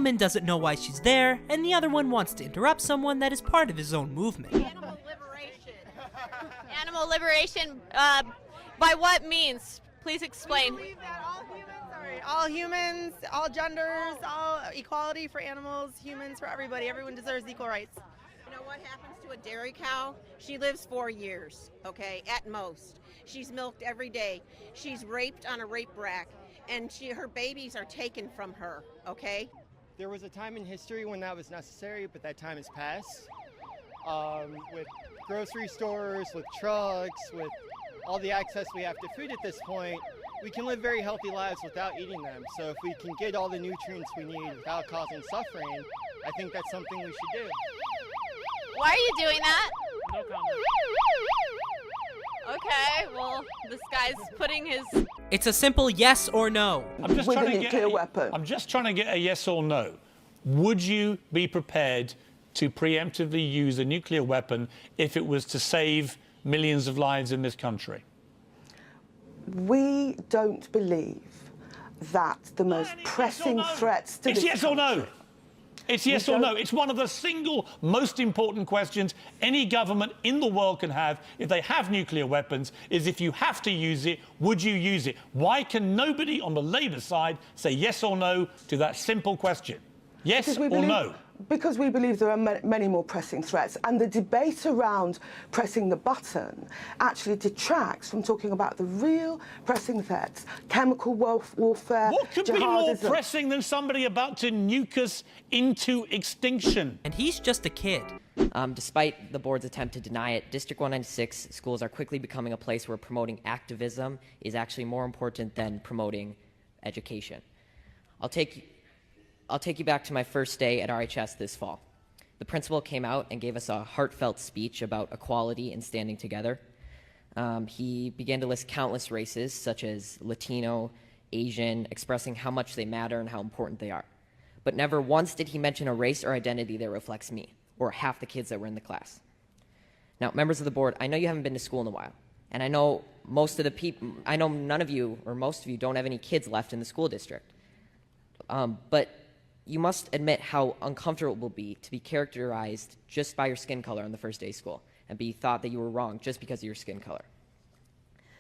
woman doesn't know why she's there, and the other one wants to interrupt someone that is part of his own movement. Animal liberation. Animal liberation, by what means? Please explain. We believe that all humans, all genders, all equality for animals, humans, for everybody. Everyone deserves equal rights. You know what happens to a dairy cow? She lives 4 years, okay, at most. She's milked every day. She's raped on a rape rack, and her babies are taken from her, okay? There was a time in history when that was necessary, but that time has passed. With grocery stores, with trucks, with all the access we have to food at this point, we can live very healthy lives without eating them. So if we can get all the nutrients we need without causing suffering, I think that's something we should do. Why are you doing that? No comment. Okay, well, this guy's putting his... It's a simple yes or no. I'm just With trying a to nuclear weapon. I'm just trying to get a yes or no. Would you be prepared to preemptively use a nuclear weapon if it was to save millions of lives in this country? We don't believe that the most pressing threats to It's this yes or no. country- It's yes or no. It's one of the single most important questions any government in the world can have if they have nuclear weapons, is if you have to use it, would you use it? Why can nobody on the Labour side say yes or no to that simple question? Yes or no? Because we believe there are many more pressing threats, and the debate around pressing the button actually detracts from talking about the real pressing threats: chemical warfare, What could be more jihadism. pressing than somebody about to nuke us into extinction? And he's just a kid. Despite the board's attempt to deny it, District 196 schools are quickly becoming a place where promoting activism is actually more important than promoting education. I'll take you back to my first day at RHS this fall. The principal came out and gave us a heartfelt speech about equality and standing together. He began to list countless races, such as Latino, Asian, expressing how much they matter and how important they are. But never once did he mention a race or identity that reflects me, or half the kids that were in the class. Now, members of the board, I know you haven't been to school in a while, and I know none of you, or most of you, don't have any kids left in the school district. But you must admit how uncomfortable it will be to be characterized just by your skin color on the first day of school and be thought that you were wrong just because of your skin color.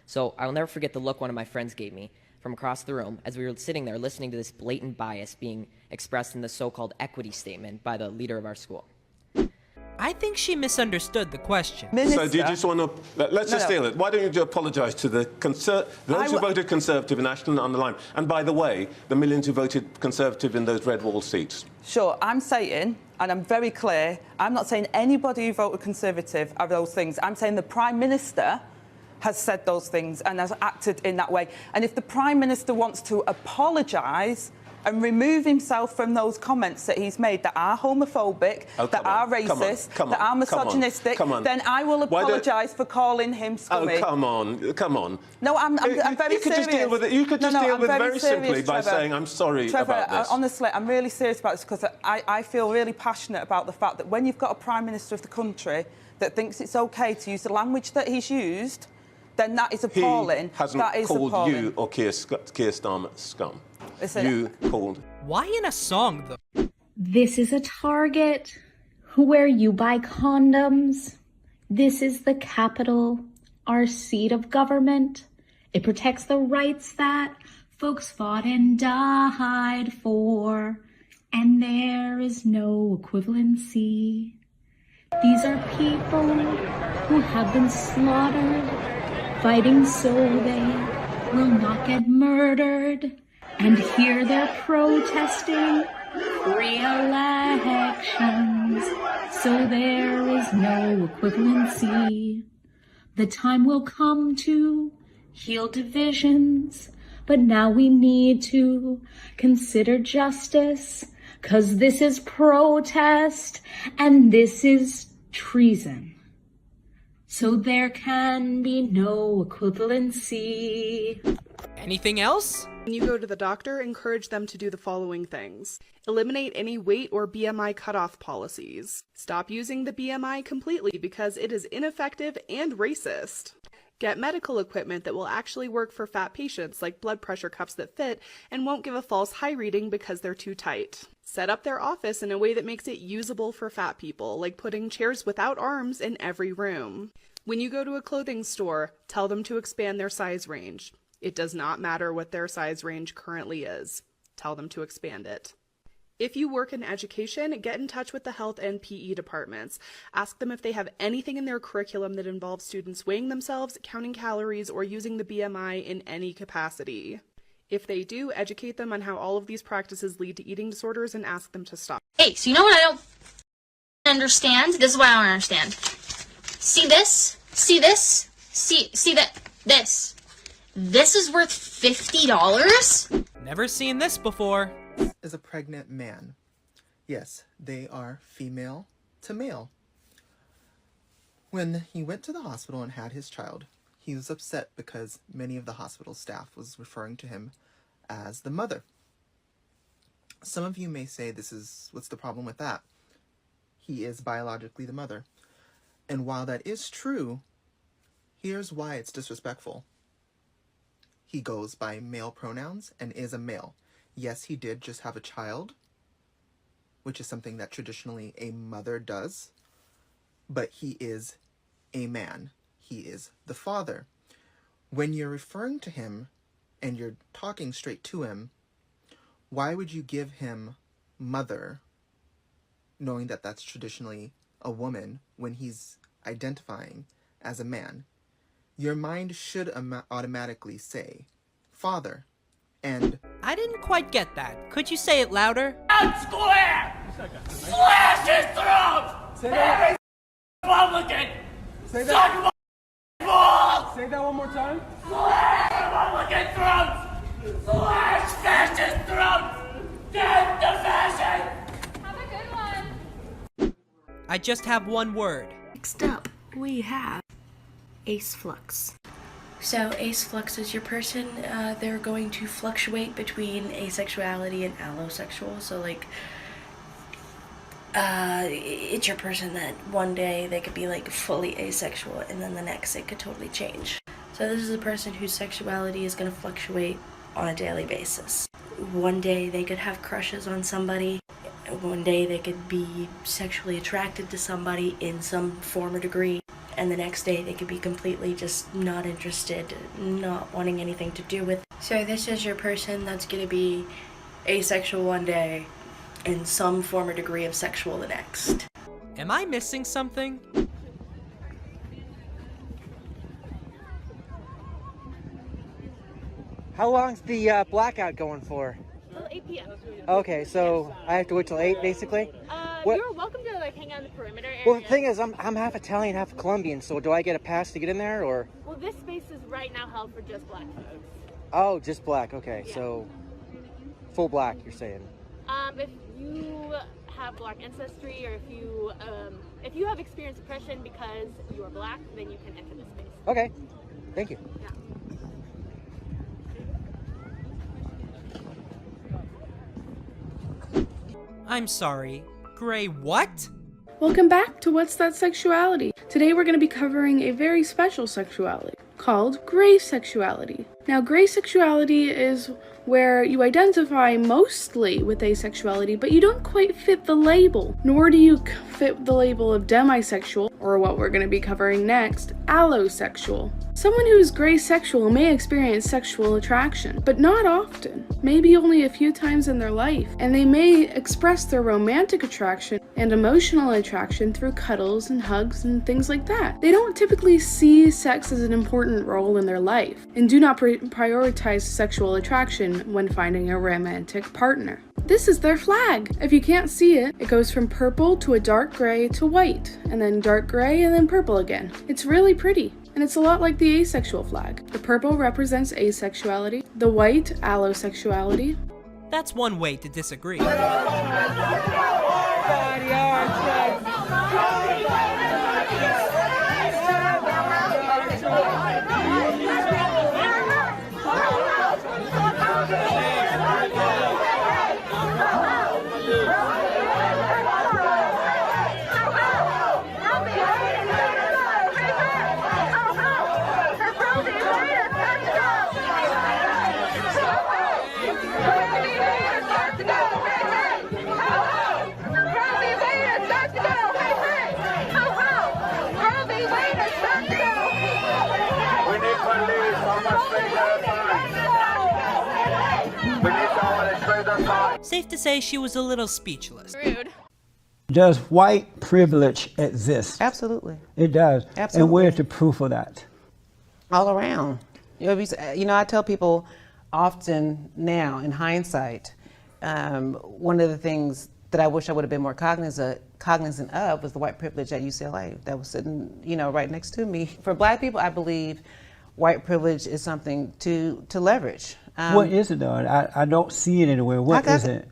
So I will never forget the look one of my friends gave me from across the room as we were sitting there listening to this blatant bias being expressed in the so-called equity statement by the leader of our school. I think she misunderstood the question. So do you just want to... Let's just deal it. Why don't you apologise to those who voted Conservative nationally on the line? And by the way, the millions who voted Conservative in those red wall seats. Sure, I'm saying, and I'm very clear, I'm not saying anybody who voted Conservative are those things. I'm saying the Prime Minister has said those things and has acted in that way. And if the Prime Minister wants to apologise and remove himself from those comments that he's made that are homophobic, that are racist, that are misogynistic, then I will apologise for calling him scummy. Oh, come on. No, I'm very serious. You could just deal with it very simply by saying, I'm sorry about this. Honestly, I'm really serious about this because I feel really passionate about the fact that when you've got a Prime Minister of the country that thinks it's OK to use the language that he's used, then that is appalling. He hasn't called you or Keir Starmer scum. You called. Why in a song, though? This is a Target where you buy condoms. This is the Capitol, our seat of government. It protects the rights that folks fought and died for. And there is no equivalency. These are people who have been slaughtered, fighting so they will not get murdered. And here they're protesting free elections, so there is no equivalency. The time will come to heal divisions, but now we need to consider justice, 'cause this is protest and this is treason. So there can be no equivalency. Anything else? When you go to the doctor, encourage them to do the following things. Eliminate any weight or BMI cutoff policies. Stop using the BMI completely because it is ineffective and racist. Get medical equipment that will actually work for fat patients, like blood pressure cuffs that fit and won't give a false high reading because they're too tight. Set up their office in a way that makes it usable for fat people, like putting chairs without arms in every room. When you go to a clothing store, tell them to expand their size range. It does not matter what their size range currently is. Tell them to expand it. If you work in education, get in touch with the health and PE departments. Ask them if they have anything in their curriculum that involves students weighing themselves, counting calories, or using the BMI in any capacity. If they do, educate them on how all of these practices lead to eating disorders and ask them to stop. Hey, so you know what I don't understand? This is what I don't understand. See this? See this? See that? This. This is worth $50? Never seen this before. Is a pregnant man. Yes, they are female to male. When he went to the hospital and had his child, he was upset because many of the hospital staff was referring to him as the mother. Some of you may say, what's the problem with that? He is biologically the mother. And while that is true, here's why it's disrespectful. He goes by male pronouns and is a male. Yes, he did just have a child, which is something that traditionally a mother does, but he is a man. He is the father. When you're referring to him and you're talking straight to him, why would you give him mother, knowing that that's traditionally a woman, when he's identifying as a man? Your mind should automatically say father. And I didn't quite get that. Could you say it louder? Out square! Slash his throat! Say that. Republican! Say that. Suck my balls! Say that one more time. Slash Republican throats! Slash fascist throats! Death to fashion! Have a good one. I just have one word. Next up, we have Ace Flux. So Ace Flux is your person. They're going to fluctuate between asexuality and allosexual. So like, it's your person that one day they could be like fully asexual and then the next it could totally change. So this is a person whose sexuality is going to fluctuate on a daily basis. One day they could have crushes on somebody. One day they could be sexually attracted to somebody in some form or degree. And the next day they could be completely just not interested, not wanting anything to do with. So this is your person that's going to be asexual one day and some form or degree of sexual the next. Am I missing something? How long's the blackout going for? Till 8 p.m. Okay, so I have to wait till 8 basically? You're welcome to like hang out in the perimeter area. Well, the thing is, I'm half Italian, half Colombian, so do I get a pass to get in there, or? Well, this space is right now held for just black folks. Oh, just black, okay, Yeah. so full black, you're saying? If you have black ancestry, or if you have experienced oppression because you are black, then you can enter this space. Okay, thank you. Yeah. I'm sorry. Gray what? Welcome back to What's That Sexuality? Today we're going to be covering a very special sexuality called gray sexuality. Now, gray sexuality is where you identify mostly with asexuality, but you don't quite fit the label, nor do you fit the label of demisexual, or what we're going to be covering next, allosexual. Someone who is gray sexual may experience sexual attraction, but not often, maybe only a few times in their life, and they may express their romantic attraction and emotional attraction through cuddles and hugs and things like that. They don't typically see sex as an important role in their life, and do not prioritize sexual attraction when finding a romantic partner. This is their flag. If you can't see it, it goes from purple to a dark gray to white, and then dark gray and then purple again. It's really pretty. And it's a lot like the asexual flag. The purple represents asexuality, the white, allosexuality. That's one way to disagree. Safe to say she was a little speechless. Rude. Does white privilege exist? Absolutely. It does. Absolutely. And where's the proof of that? All around. You know, I tell people often now, in hindsight, one of the things that I wish I would have been more cognizant of was the white privilege at UCLA that was sitting, you know, right next to me. For Black people, I believe white privilege is something to leverage. What is it though? I don't see it anywhere. What is it?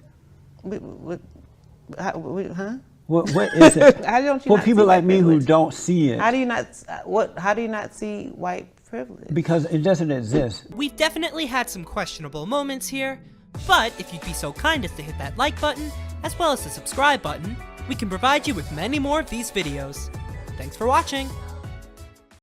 Huh? What is it? How don't you For not people see like white me privilege? who don't see it. How do you not see white privilege? Because it doesn't exist. We've definitely had some questionable moments here, but if you'd be so kind as to hit that like button, as well as the subscribe button, we can provide you with many more of these videos. Thanks for watching!